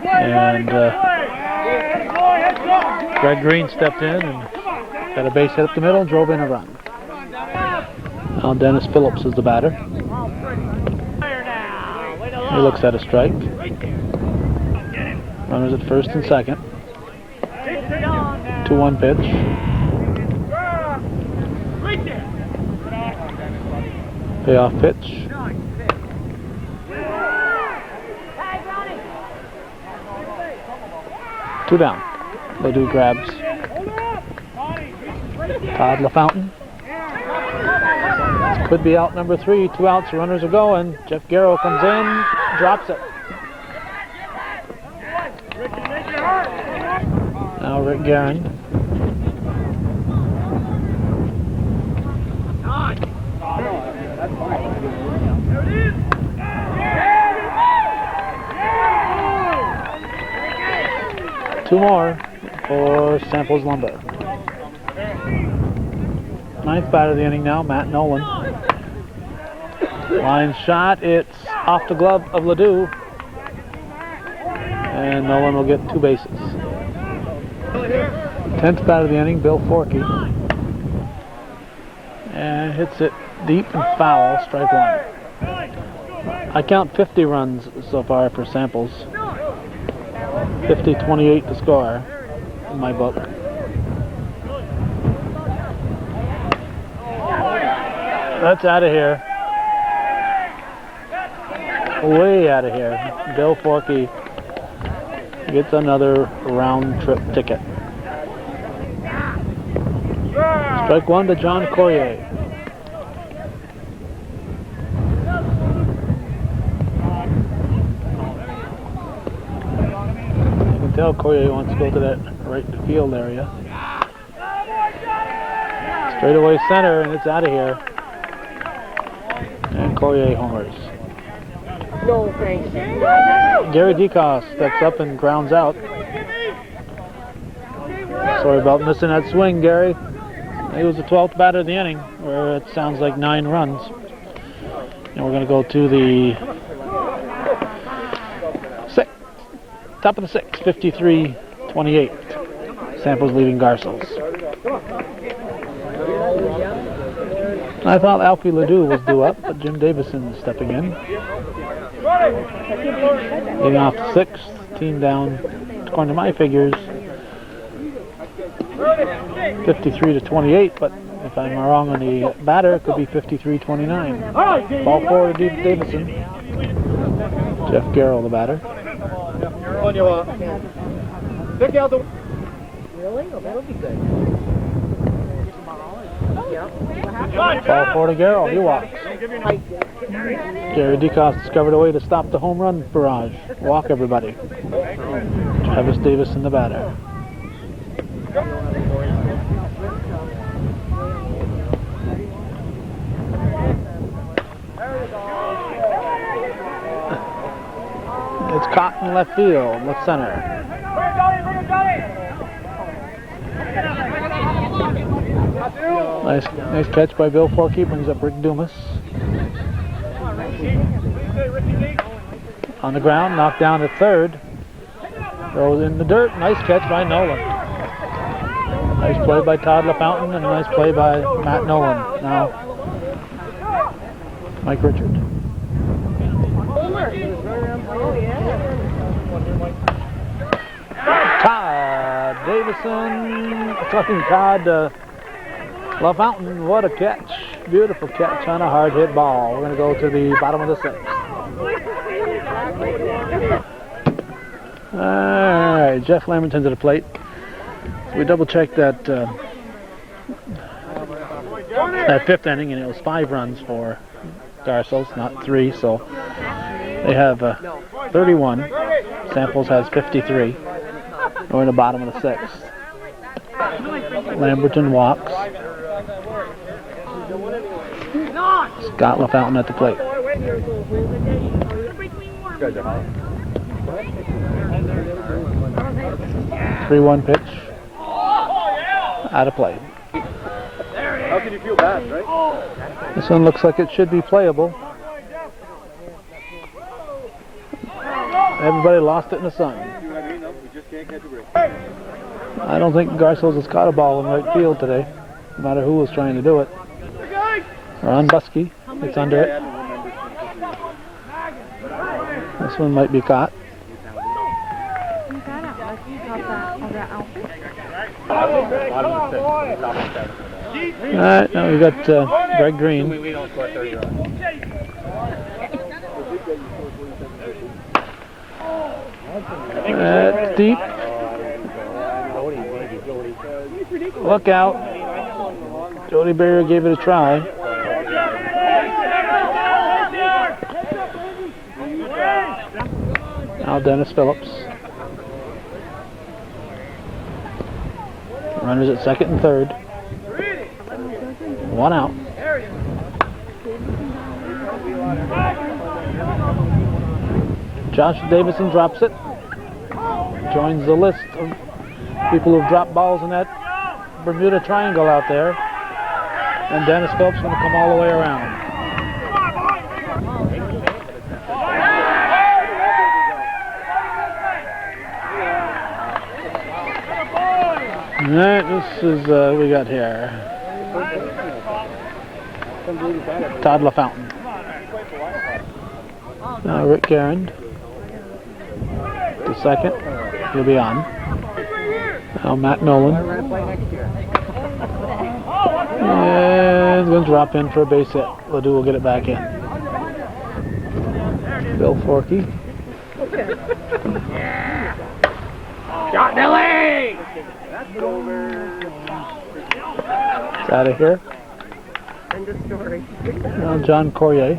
And Greg Green stepped in and got a base hit up the middle and drove in a run. Now Dennis Phillips is the batter. He looks at a strike. Runners at first and second. 2-1 pitch. Payoff pitch. Two down. Ledoux grabs Todd LaFountain. Could be out number 3. 2 outs, runners are going. Jeff Garceau comes in, drops it. Now Rick Garin. Two more for Samples Lumber. 9th batter of the inning now, Matt Nolan. Line shot, it's off the glove of Ledoux. And Nolan will get 2 bases. 10th batter of the inning, Bill Forkey. And hits it deep and foul, strike 1. I count 50 runs so far for Samples. 50-28 to score in my book. That's out of here. Way out of here. Bill Forkey gets another round trip ticket. Strike 1 to John Corrier. You can tell Corrier wants to go to that right field area. Straight away center, and it's out of here. And Corrier homers. No, thanks. Gary DeCoste steps up and grounds out. Sorry about missing that swing, Gary. He was the 12th batter of the inning, where it sounds like 9 runs. And we're going to go to the 6th. Top of the 6th, 53-28. Samples leading Garceau's. I thought Alfie Ledoux was due up, but Jim Davison is stepping in. Leading off the 6th, team down, according to my figures, 53-28, but if If I'm wrong on the batter, it could be 53-29. Ball forward to Davison. Jeff Garceau, the batter. Really? Oh, that'll be good. Ball forward to Garceau. He walks. Gary DeCoste discovered a way to stop the home run barrage. Walk everybody. Travis Davison, the batter. It's caught in left field, left center. Nice catch by Bill Forkey, brings up Rick Dumas. On the ground, knocked down at third. Throws in the dirt, nice catch by Nolan. Nice play by Todd LaFountain and a nice play by Matt Nolan. Now, Mike Richard. Todd LaFountain, what a catch. Beautiful catch on a hard hit ball. We're going to go to the bottom of the sixth. Alright, Jeff Lamberton to the plate. So we double checked that fifth inning, and it was 5 runs for Garceau, not 3, so they have 31. Samples has 53. We're in the bottom of the sixth. Lamberton walks. Scott LaFountain at the plate. 3-1 pitch. Out of play. How can you feel bad, right? This one looks like it should be playable. Everybody lost it in the sun. I don't think Garceau's has caught a ball in right field today, no matter who was trying to do it. Ron Buskey, it's under it. This one might be caught. Alright, now we got Greg Green. That's deep. Look out. Jody Barrier gave it a try. Now Dennis Phillips. Runners at second and third. 1 out. Josh Davison drops it. Joins the list of people who've dropped balls in that Bermuda Triangle out there. And Dennis Phillips going to come all the way around. Alright, this is what we got here. Todd LaFountain. Now Rick Garand. The second. He'll be on. Now Matt Nolan. And he's going to drop in for a base hit. Ledoux will get it back in. Bill Forkey. Shot in the leg! It's out of here. End of story. Now John Corrier.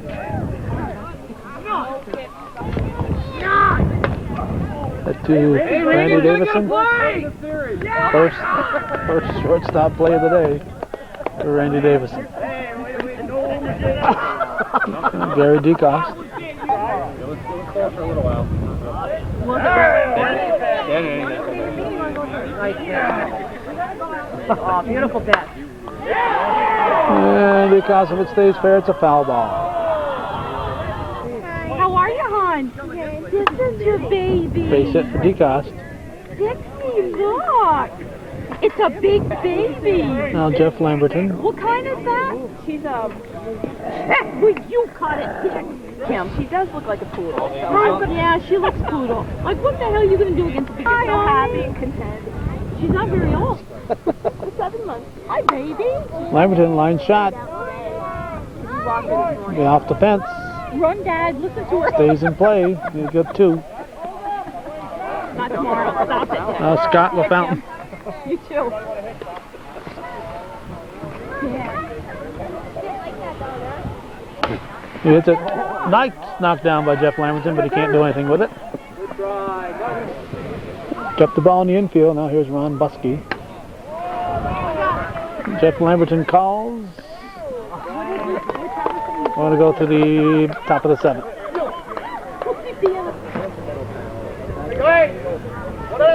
That to Randy Davison. First shortstop play of the day for Randy Davison. Gary DeCoste. Oh, beautiful bat. And DeCoste, if it stays fair, it's a foul ball. How are you, hon? This is your baby. Base hit for DeCoste. Dixie, look. It's a big baby. Now Jeff Lamberton. What kind is that? She's a... Well, you caught it, Dick. Kim, she does look like a poodle. So. Yeah, she looks poodle. Like, what the hell are you going to do against a big... So happy and content. She's not very old. 7 months. Hi, baby. Lamberton line shot. Get off the fence. Run, Dad. Listen to her. Stays in play. He's got 2. Not tomorrow. Stop it. Scott LaFountain. You too. He hits it. Nice knocked down by Jeff Lamberton, but he can't do anything with it. Kept the ball in the infield. Now here's Ron Buskey. Jeff Lamberton calls. I want to go to the top of the 7th.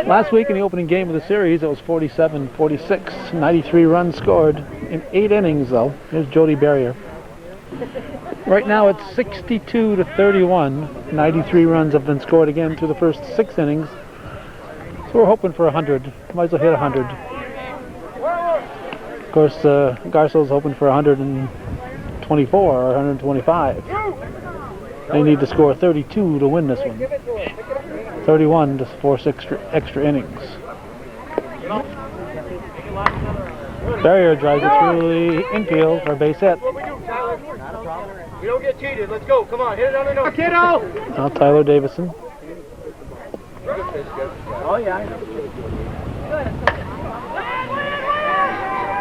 Last week in the opening game of the series, it was 47-46. 93 runs scored in 8 innings, though. Here's Jody Barrier. Right now it's 62-31. 93 runs have been scored again through the first 6 innings. So we're hoping for 100. Might as well hit 100. Of course, Garceau's hoping for 124 or 125. They need to score 32 to win this one. 31 to force extra innings. Barrier drives it through the infield for a base hit. We don't get cheated. Let's go. Come on. Hit it on the nose. Kiddo! Now Tyler Davison. Oh, yeah.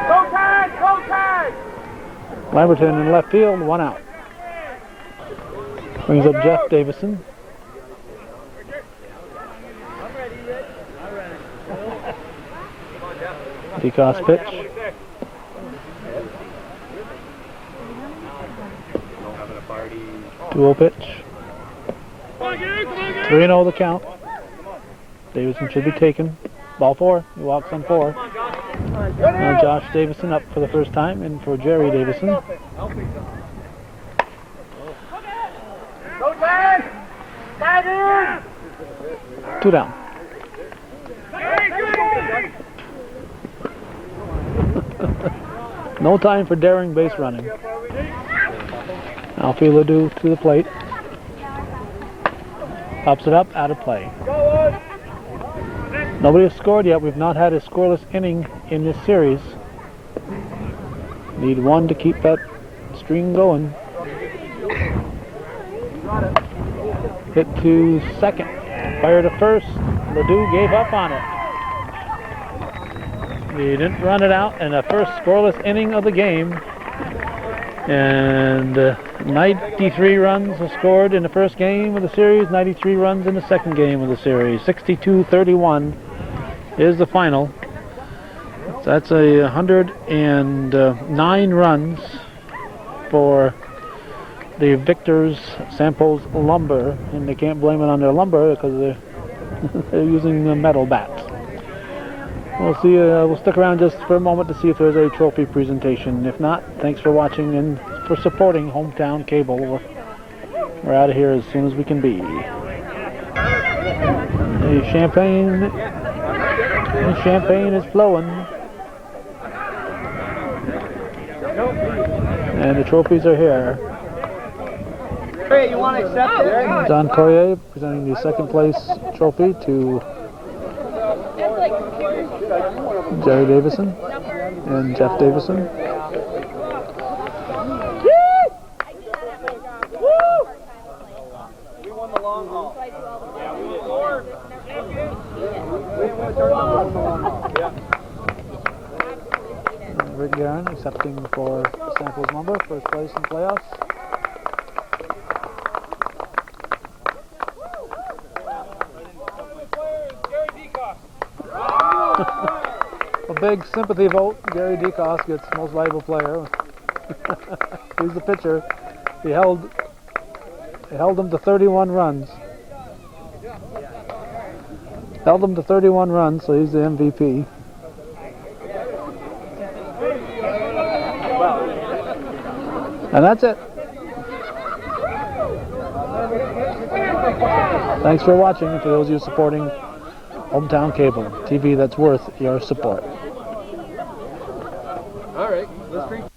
Go tag! Go tag! Lamberton in left field, 1 out. Brings up Jeff Davison. DeCoste pitch. 2-0 pitch. 3-0 the count. Davison should be taken. Ball 4. He walks on 4. Now Josh Davison up for the first time, and for Jerry Davison. Go tag! Tag in! 2 down. No time for daring base running. Alfie Ledoux to the plate. Pops it up, out of play. Nobody has scored yet. We've not had a scoreless inning in this series. Need 1 to keep that stream going. Hit to second. Fire to first. Ledoux gave up on it. He didn't run it out in the first scoreless inning of the game. And 93 runs were scored in the first game of the series, 93 runs in the second game of the series. 62-31 is the final. So that's 109 runs for the victors, Samples Lumber, and they can't blame it on their lumber because they're using the metal bats. We'll see. We'll stick around just for a moment to see if there's a trophy presentation. If not, thanks for watching and for supporting Hometown Cable. We're out of here as soon as we can be. The champagne is flowing, and the trophies are here. Hey, you want to accept it? John Coyer presenting the second place trophy to Jerry Davison and Jeff Davison. We won the long haul. Rick Guerin accepting for Samples Lumber, first place in playoffs. A big sympathy vote. Gary DeCoste gets most valuable player. He's the pitcher. He held them to 31 runs. Held them to 31 runs, so he's the MVP. And that's it. Thanks for watching, and for those of you supporting Hometown Cable, TV that's worth your support. All right, let's drink.